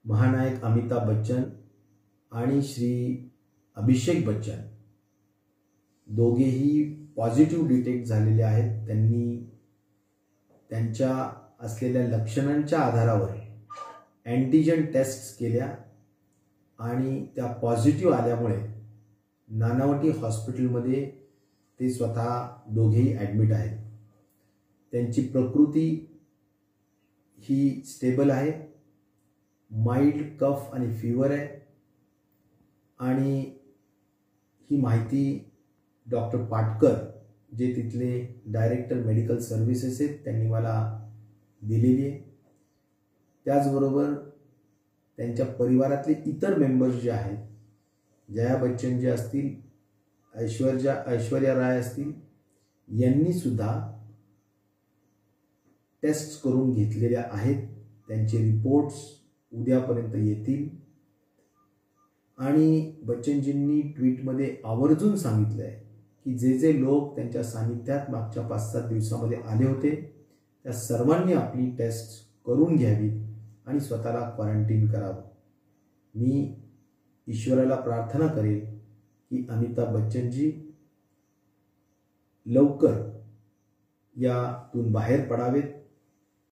महानायक अमिताभ बच्चन आणि श्री अभिषेक बच्चन दोघेही पॉझिटिव्ह डिटेक्ट झालेले आहेत। त्यांनी त्यांच्या असलेल्या लक्षणांच्या आधारावर अँटीजन टेस्ट्स केल्या आणि त्या पॉझिटिव्ह आल्यामुळे नानावटी हॉस्पिटलमध्ये ते स्वतः दोघेही ॲडमिट आहेत। त्यांची प्रकृती ही स्टेबल आहे, माइल्ड कफ आणि फीवर आहे आणि ही माहिती डॉक्टर पाटकर जे तिथले डायरेक्टर मेडिकल सर्व्हिसेस आहेत त्यांनी मला दिलेली आहे। त्याचबरोबर त्यांच्या परिवारातले इतर मेंबर्स जे आहेत, जया बच्चन जे असतील, ऐश्वर्या राय असतील, यांनी सुद्धा टेस्ट करून घेतलेल्या आहेत। त्यांचे रिपोर्ट्स उद्यापर्यंत येतील आणि बच्चनजींनी ट्विटमध्ये आवर्जून सांगितलं आहे की जे जे लोक त्यांच्या सानिध्यात मागच्या 5-7 दिवसामध्ये आले होते त्या सर्वांनी आपली टेस्ट करून घ्यावी आणि स्वतःला क्वारंटाईन करावं। मी ईश्वराला प्रार्थना करेन की अमिताभ बच्चनजी लवकर यातून बाहेर पडावेत